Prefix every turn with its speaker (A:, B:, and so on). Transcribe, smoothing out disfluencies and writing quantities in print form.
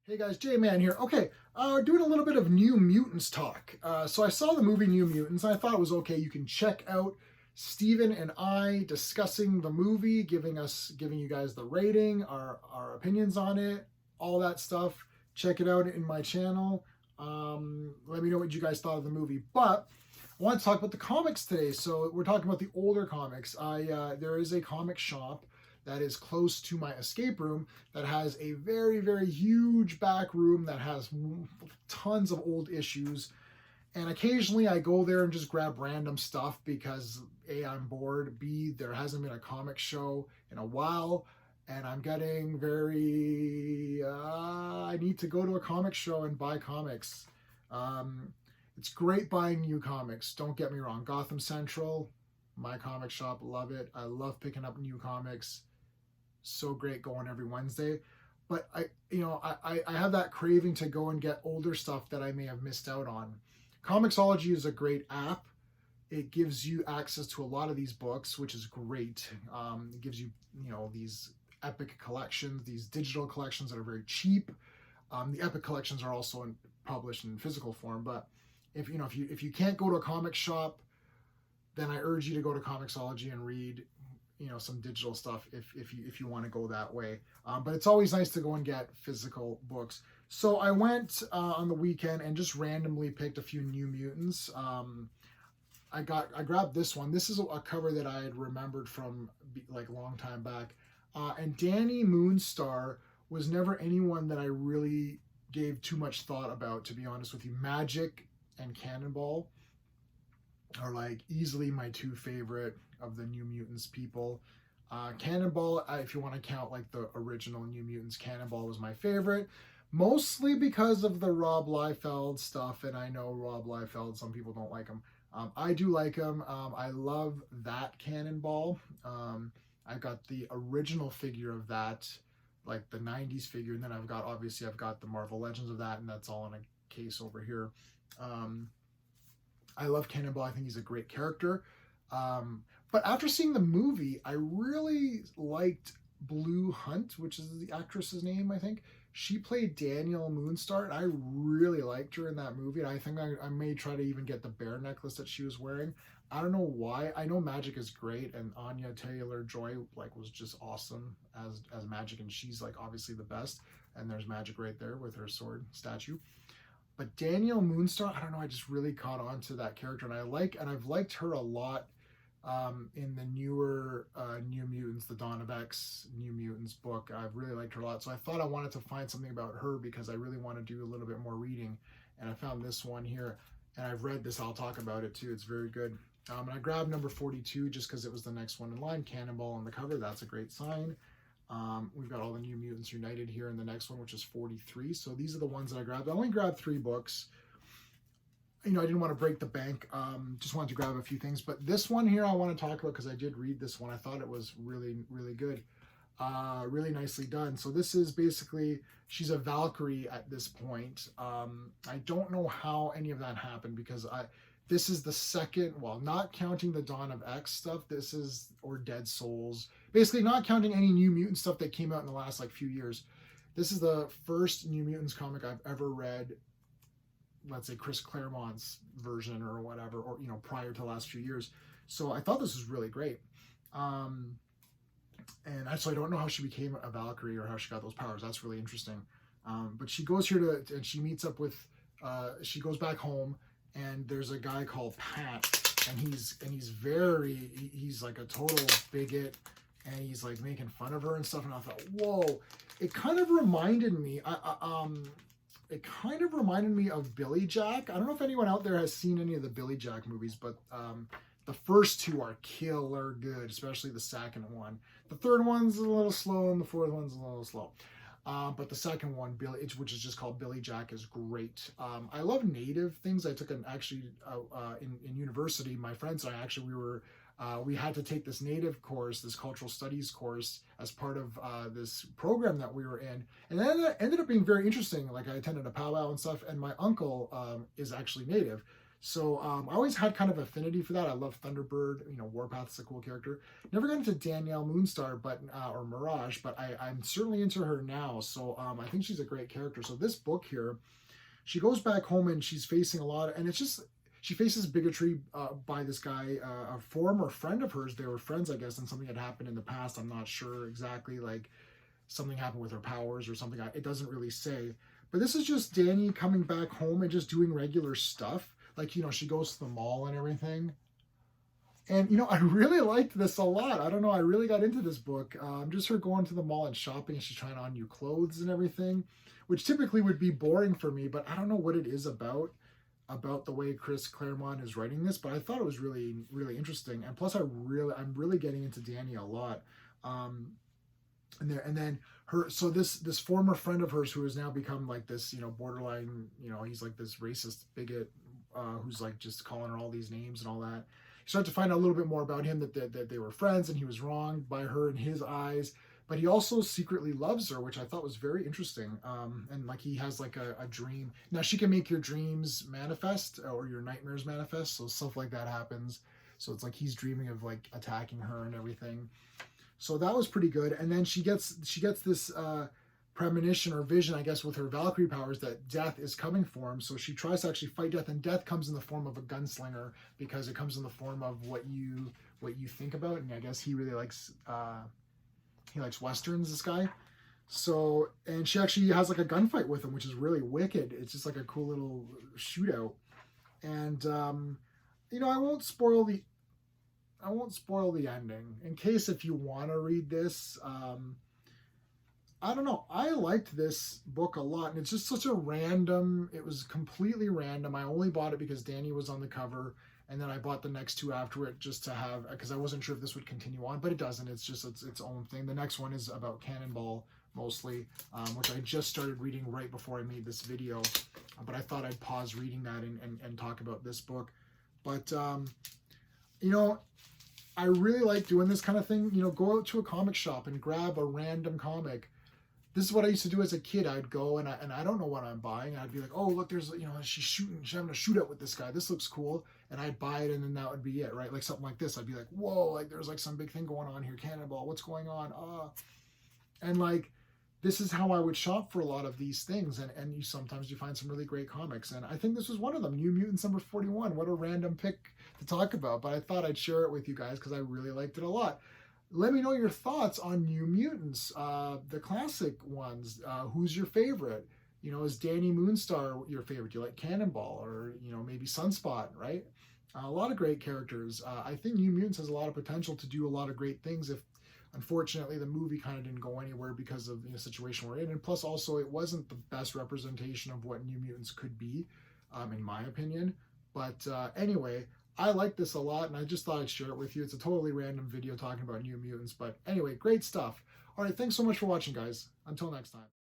A: Hey guys, J-Man here. Okay, doing a little bit of New Mutants talk. So I saw the movie New Mutants, and I thought it was okay. You can check out Steven and I discussing the movie, giving you guys the rating, our opinions on it, all that stuff. Check it out in my channel. Let me know what you guys thought of the movie. But I want to talk about the comics today. So we're talking about the older comics. There is a comic shop that is close to my escape room that has a very huge back room that has tons of old issues. And occasionally I go there and just grab random stuff because A, I'm bored, B, there hasn't been a comic show in a while, and I'm getting I need to go to a comic show and buy comics. It's great buying new comics, don't get me wrong. Gotham Central, my comic shop, love it. I love picking up new comics. So great going every Wednesday. But I have that craving to go and get older stuff that I may have missed out on. Comixology is a great app. It gives you access to a lot of these books, which is great. It gives you, these epic collections, these digital collections that are very cheap. The epic collections are also published in physical form. But if you can't go to a comic shop, then I urge you to go to Comixology and read some digital stuff if you want to go that way. But it's always nice to go and get physical books. So I went on the weekend and just randomly picked a few New Mutants. I grabbed this one. This is a cover that I had remembered from like a long time back. And Danny Moonstar was never anyone that I really gave too much thought about, to be honest with you. Magic and Cannonball are like easily my two favorite of the New Mutants people. Cannonball, if you want to count like the original New Mutants, Cannonball was my favorite, mostly because of the Rob Liefeld stuff. And I know Rob Liefeld, some people don't like him. I do like him. I love that Cannonball. I got the original figure of that, like the 90s figure, and then I've got the Marvel Legends of that, and that's all in a case over here. I love Cannonball. I think he's a great character. But after seeing the movie, I really liked Blue Hunt, which is the actress's name, I think. She played Daniel Moonstar, and I really liked her in that movie. And I think I may try to even get the bear necklace that she was wearing. I don't know why. I know Magic is great, and Anya Taylor-Joy was just awesome as Magic, and she's like obviously the best. And there's Magic right there with her sword statue. But Daniel Moonstar, I don't know, I just really caught on to that character, and I've liked her a lot in the newer New Mutants, the Dawn of X New Mutants book. I've really liked her a lot, so I thought I wanted to find something about her because I really want to do a little bit more reading, and I found this one here, and I've read this. I'll talk about it too. It's very good. And I grabbed number 42 just because it was the next one in line. Cannonball on the cover. That's a great sign. We've got all the New Mutants United here in the next one, which is 43. So these are the ones that I grabbed. I only grabbed 3 books. I didn't want to break the bank. Just wanted to grab a few things. But this one here I want to talk about because I did read this one. I thought it was really good. Really nicely done. So this is basically, she's a Valkyrie at this point. I don't know how any of that happened because this is the second, well, not counting the Dawn of X stuff, or Dead Souls, basically not counting any New Mutant stuff that came out in the last few years. This is the first New Mutants comic I've ever read, let's say Chris Claremont's version or whatever, or prior to the last few years. So I thought this was really great. And actually I don't know how she became a Valkyrie or how she got those powers. That's really interesting. But she goes here and she meets up with, she goes back home, and there's a guy called Pat, and he's like a total bigot, and he's like making fun of her and stuff. And I thought, whoa, it kind of reminded me of Billy Jack. I don't know if anyone out there has seen any of the Billy Jack movies, but the first 2 are killer good, especially the second one. The third one's a little slow, and the fourth one's a little slow. But the second one, which is just called Billy Jack, is great. I love native things. I took in university, my friends and I we had to take this native course, this cultural studies course, as part of this program that we were in. And then it ended up being very interesting. Like I attended a powwow and stuff, and my uncle is actually native. So I always had kind of affinity for that. I love Thunderbird. You know, Warpath's a cool character. Never got into Danielle Moonstar, but or Mirage, but I'm certainly into her now. So I think she's a great character. So this book here, she goes back home and she's facing a lot, and it's just she faces bigotry by this guy, a former friend of hers. They were friends, I guess, and something had happened in the past. I'm not sure exactly, like something happened with her powers or something. It doesn't really say. But this is just Danny coming back home and just doing regular stuff. Like, you know, she goes to the mall and everything. And, you know, I really liked this a lot. I don't know. I really got into this book. Just her going to the mall and shopping. And she's trying on new clothes and everything, which typically would be boring for me. But I don't know what it is about the way Chris Claremont is writing this. But I thought it was really, really interesting. And plus, I'm really getting into Danny a lot. And then her, so this former friend of hers who has now become like this, you know, borderline, you know, he's like this racist bigot, who's like just calling her all these names and all that. You start to find out a little bit more about him, that they were friends and he was wronged by her in his eyes, but he also secretly loves her, which I thought was very interesting. And like he has like a dream. Now she can make your dreams manifest or your nightmares manifest, so stuff like that happens. So it's like he's dreaming of like attacking her and everything. So that was pretty good. And then she gets this premonition or vision, I guess, with her Valkyrie powers that death is coming for him. So she tries to actually fight death, and death comes in the form of a gunslinger because it comes in the form of what you think about. And I guess he really likes westerns, this guy. So, and she actually has like a gunfight with him, which is really wicked. It's just like a cool little shootout. And you know, I won't spoil the ending in case if you want to read this. I don't know. I liked this book a lot, and it's just such a random. It was completely random. I only bought it because Danny was on the cover, and then I bought the next two after it just to have, because I wasn't sure if this would continue on, but it doesn't. It's just its own thing. The next one is about Cannonball mostly, which I just started reading right before I made this video, but I thought I'd pause reading that and talk about this book. But you know, I really like doing this kind of thing. You know, go out to a comic shop and grab a random comic. This is what I used to do as a kid. I'd go and I don't know what I'm buying. I'd be like, oh, look, there's, you know, she's having a shootout with this guy. This looks cool. And I'd buy it, and then that would be it, right? Like something like this. I'd be like, whoa, like there's like some big thing going on here. Cannonball, what's going on? And like, this is how I would shop for a lot of these things. And sometimes you find some really great comics. And I think this was one of them. New Mutants number 41. What a random pick to talk about. But I thought I'd share it with you guys because I really liked it a lot. Let me know your thoughts on New Mutants, the classic ones. Who's your favorite? You know, is Danny Moonstar your favorite? Do you like Cannonball, or, you know, maybe Sunspot, right? A lot of great characters. I think New Mutants has a lot of potential to do a lot of great things if, unfortunately, the movie kind of didn't go anywhere because of the situation we're in. And plus, also, it wasn't the best representation of what New Mutants could be, in my opinion. But anyway, I like this a lot, and I just thought I'd share it with you. It's a totally random video talking about New Mutants. But anyway, great stuff. All right, thanks so much for watching, guys. Until next time.